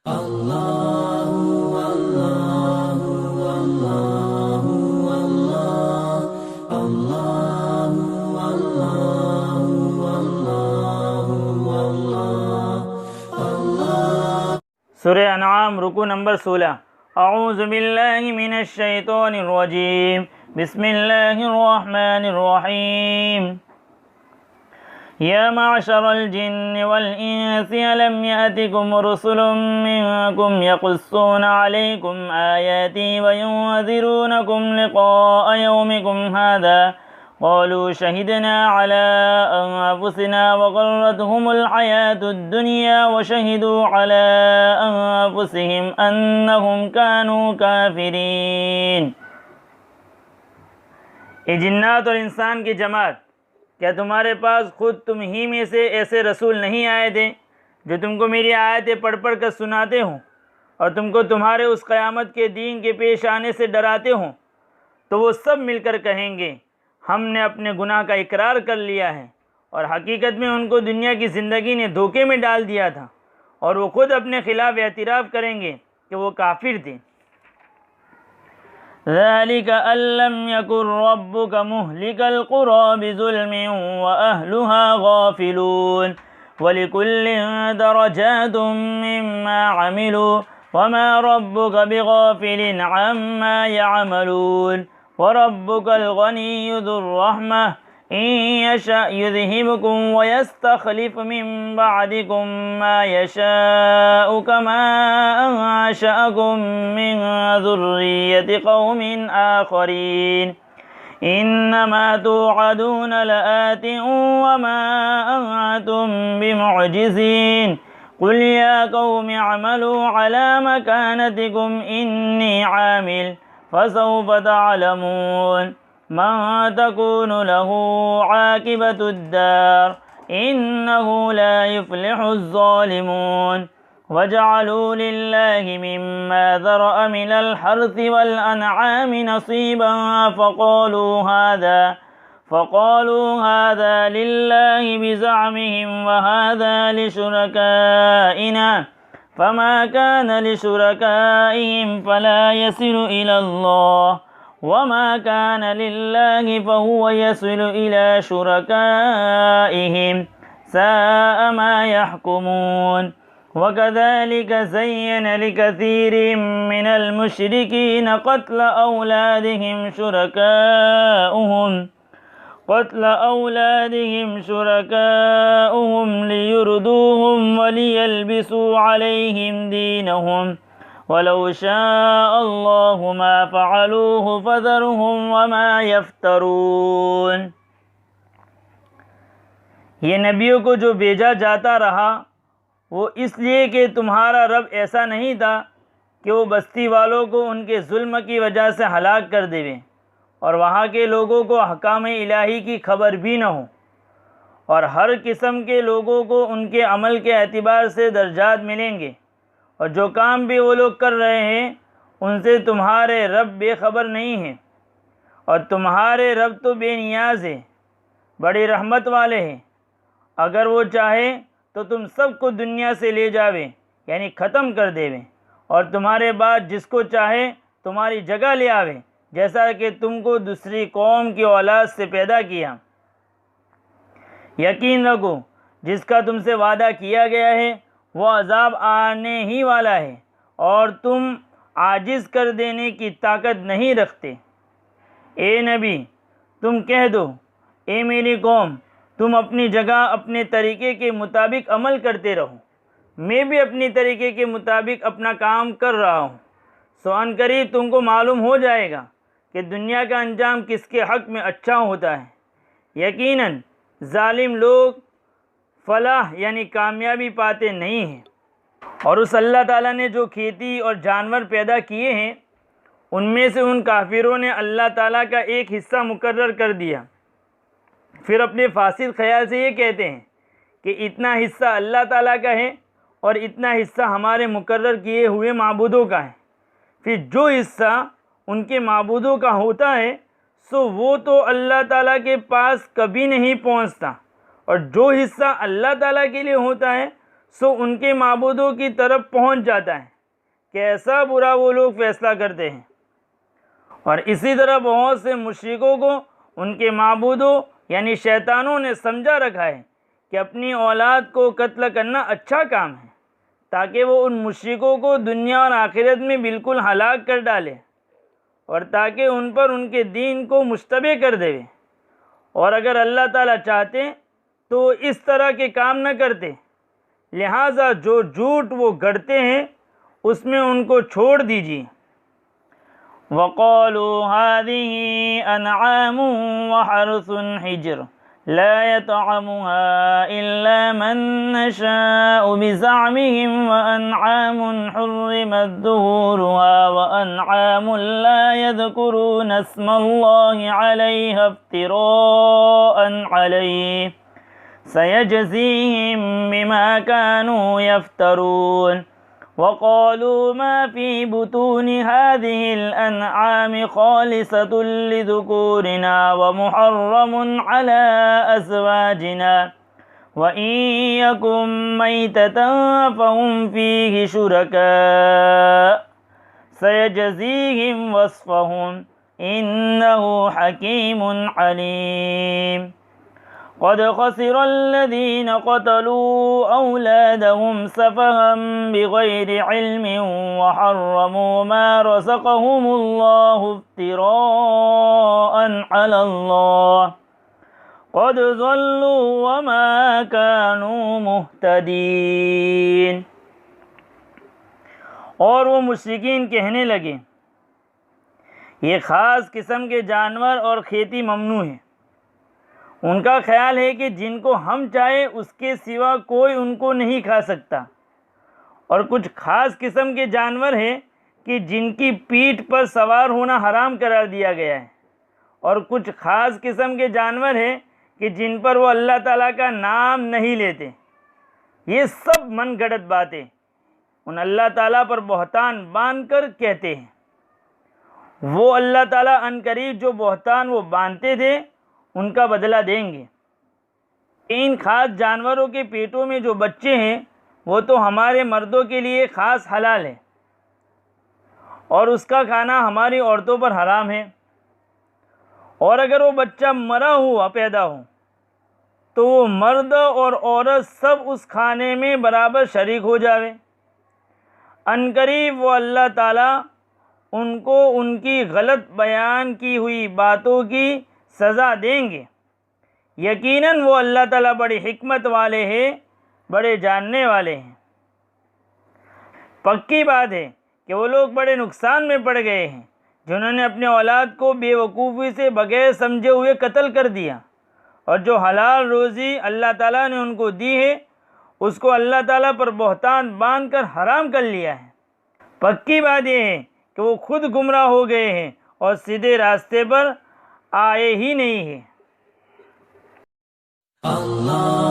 سورہ انعام رکوع نمبر 16۔ اعوذ باللہ من الشیطان الرجیم، بسم اللہ الرحمن الرحیم۔ یا معشر الجن والانس الم یأتکم رسل منکم یقصون علیکم آیاتی وینذرونکم لقاء یومکم هذا قالوا شهدنا على أنفسنا وغرتهم الحياة الدنيا وشهدوا على أنفسهم أنهم كانوا كافرين۔ اے جنات اور انسان کی جماعت، کیا تمہارے پاس خود تم ہی میں سے ایسے رسول نہیں آئے تھے جو تم کو میری آیتیں پڑھ پڑھ کر سناتے ہوں اور تم کو تمہارے اس قیامت کے دین کے پیش آنے سے ڈراتے ہوں؟ تو وہ سب مل کر کہیں گے ہم نے اپنے گناہ کا اقرار کر لیا ہے، اور حقیقت میں ان کو دنیا کی زندگی نے دھوکے میں ڈال دیا تھا، اور وہ خود اپنے خلاف اعتراف کریں گے کہ وہ کافر تھے۔ ذَلِكَ أَن لَّمْ يَكُن رَّبُّكَ مُهْلِكَ الْقُرَىٰ بِظُلْمٍ وَأَهْلُهَا غَافِلُونَ وَلِكُلٍّ دَرَجَاتٌ مِّمَّا عَمِلُوا وَمَا رَبُّكَ بِغَافِلٍ عَمَّا يَعْمَلُونَ وَرَبُّكَ الْغَنِيُّ ذُو الرَّحْمَةِ إِن يَشَأْ يُذْهِبْكُمْ وَيَسْتَخْلِفْ مِن بَعْدِكُم مَّا يَشَاءُ كَمَا أَنشَأَكُم مِّن ذُرِّيَّةِ قَوْمٍ آخَرِينَ إِنَّمَا تُوعَدُونَ لَآتٍ وَمَا أَنتُم بِمُعْجِزِينَ قُلْ يَا قَوْمِ اعْمَلُوا عَلَىٰ مَكَانَتِكُمْ إِنِّي عَامِلٌ فسوف تعلمون من تكون له عاقبة الدار إنه لا يفلح الظالمون وجعلوا لله مما ذرأ من الحرث والأنعام نصيبا فقالوا هذا لله بزعمهم وهذا لشركائنا فما كان لشركائهم فلا يصل إلى الله وما كان لله فهو يصل إلى شركائهم ساء ما يحكمون وكذلك زين لكثير من المشركين قتل أولادهم شركاؤهم ليردوهم وليلبسوا عليهم دينهم ولو شاء الله ما فعلوه فذرهم وما يفترون۔ یہ نبیوں کو جو بھیجا جاتا رہا وہ اس لیے کہ تمہارا رب ایسا نہیں تھا کہ وہ بستی والوں کو ان کے ظلم کی وجہ سے ہلاک کر دے اور وہاں کے لوگوں کو احکام الہی کی خبر بھی نہ ہو، اور ہر قسم کے لوگوں کو ان کے عمل کے اعتبار سے درجات ملیں گے، اور جو کام بھی وہ لوگ کر رہے ہیں ان سے تمہارے رب بے خبر نہیں ہیں، اور تمہارے رب تو بے نیاز ہے، بڑی رحمت والے ہیں۔ اگر وہ چاہے تو تم سب کو دنیا سے لے جاوے، یعنی ختم کر دیوے، اور تمہارے بعد جس کو چاہے تمہاری جگہ لے آوے، جیسا کہ تم کو دوسری قوم کی اولاد سے پیدا کیا۔ یقین رکھو جس کا تم سے وعدہ کیا گیا ہے وہ عذاب آنے ہی والا ہے، اور تم عاجز کر دینے کی طاقت نہیں رکھتے۔ اے نبی تم کہہ دو، اے میری قوم تم اپنی جگہ اپنے طریقے کے مطابق عمل کرتے رہو، میں بھی اپنی طریقے کے مطابق اپنا کام کر رہا ہوں، سو ان قریب تم کو معلوم ہو جائے گا کہ دنیا کا انجام کس کے حق میں اچھا ہوتا ہے۔ یقیناً ظالم لوگ فلاح یعنی کامیابی پاتے نہیں ہیں۔ اور اس اللہ تعالیٰ نے جو کھیتی اور جانور پیدا کیے ہیں ان میں سے ان کافروں نے اللہ تعالیٰ کا ایک حصہ مقرر کر دیا، پھر اپنے فاسد خیال سے یہ کہتے ہیں کہ اتنا حصہ اللہ تعالیٰ کا ہے اور اتنا حصہ ہمارے مقرر کیے ہوئے معبودوں کا ہے۔ پھر جو حصہ ان کے معبودوں کا ہوتا ہے سو وہ تو اللہ تعالیٰ کے پاس کبھی نہیں پہنچتا، اور جو حصہ اللہ تعالیٰ کے لیے ہوتا ہے سو ان کے معبودوں کی طرف پہنچ جاتا ہے۔ کیسا برا وہ لوگ فیصلہ کرتے ہیں۔ اور اسی طرح بہت سے مشرکوں کو ان کے معبودوں یعنی شیطانوں نے سمجھا رکھا ہے کہ اپنی اولاد کو قتل کرنا اچھا کام ہے، تاکہ وہ ان مشرکوں کو دنیا اور آخرت میں بالکل ہلاک کر ڈالے، اور تاکہ ان پر ان کے دین کو مشتبہ کر دے۔ اور اگر اللہ تعالیٰ چاہتے تو اس طرح کے کام نہ کرتے، لہٰذا جو جھوٹ وہ گڑھتے ہیں اس میں ان کو چھوڑ دیجیے۔ وَقَالُوا هَٰذِهِ أَنْعَامٌ وَحَرْثٌ حِجْرٌ لَا يَطْعَمُهَا إِلَّا مَن نَّشَاءُ بِزَعْمِهِمْ وَأَنْعَامٌ حُرِّمَتْ ظُهُورُهَا وَأَنْعَامٌ لَّا يَذْكُرُونَ اسْمَ اللَّهِ عَلَيْهَا افْتِرَاءً عَلَيْهِ سَيَجْزِيهِم بِمَا كَانُوا يَفْتَرُونَ وَقَالُوا مَا فِي بُطُونِ هَٰذِهِ الْأَنْعَامِ خَالِصَةٌ لِذُكُورِنَا وَمُحَرَّمٌ عَلَىٰ أَزْوَاجِنَا وَإِن يَكُن مَّيْتَةً فَهُمْ فِيهِ شُرَكَاءُ سَيَجْزِيهِمْ وَصْفَهُمْ إِنَّهُ حَكِيمٌ عَلِيمٌ قد خسر الذين قتلوا أولادهم سفها بغير علم وحرموا ما رزقهم الله افتراء على الله قد ضلوا وما كانوا مهتدين۔ اور وہ مشرکین کہنے لگے یہ خاص قسم کے جانور اور کھیتی ممنوع ہیں۔ ان کا خیال ہے کہ جن کو ہم چاہے اس کے سوا کوئی ان کو نہیں کھا سکتا، اور کچھ خاص قسم کے جانور ہیں کہ جن کی پیٹھ پر سوار ہونا حرام قرار دیا گیا ہے، اور کچھ خاص قسم کے جانور ہیں کہ جن پر وہ اللہ تعالیٰ کا نام نہیں لیتے۔ یہ سب من گھڑت باتیں ان اللہ تعالیٰ پر بہتان باندھ کر کہتے ہیں۔ وہ اللہ تعالیٰ عنقریب جو بہتان وہ باندھتے تھے ان کا بدلہ دیں گے۔ ان خاص جانوروں کے پیٹوں میں جو بچے ہیں وہ تو ہمارے مردوں کے لیے خاص حلال ہے، اور اس کا کھانا ہماری عورتوں پر حرام ہے، اور اگر وہ بچہ مرا ہوا پیدا ہو تو وہ مرد اور عورت سب اس کھانے میں برابر شریک ہو جاوے۔ عنقریب وہ اللہ تعالیٰ ان کو ان کی غلط بیان کی ہوئی باتوں کی سزا دیں گے۔ یقیناً وہ اللہ تعالیٰ بڑی حکمت والے ہیں، بڑے جاننے والے ہیں۔ پکی بات ہے کہ وہ لوگ بڑے نقصان میں پڑ گئے ہیں جنہوں نے اپنے اولاد کو بے وقوفی سے بغیر سمجھے ہوئے قتل کر دیا، اور جو حلال روزی اللہ تعالیٰ نے ان کو دی ہے اس کو اللہ تعالیٰ پر بہتان باندھ کر حرام کر لیا ہے۔ پکی بات یہ ہے کہ وہ خود گمراہ ہو گئے ہیں اور سیدھے راستے پر آئے ہی نہیں ہیں۔ اللہ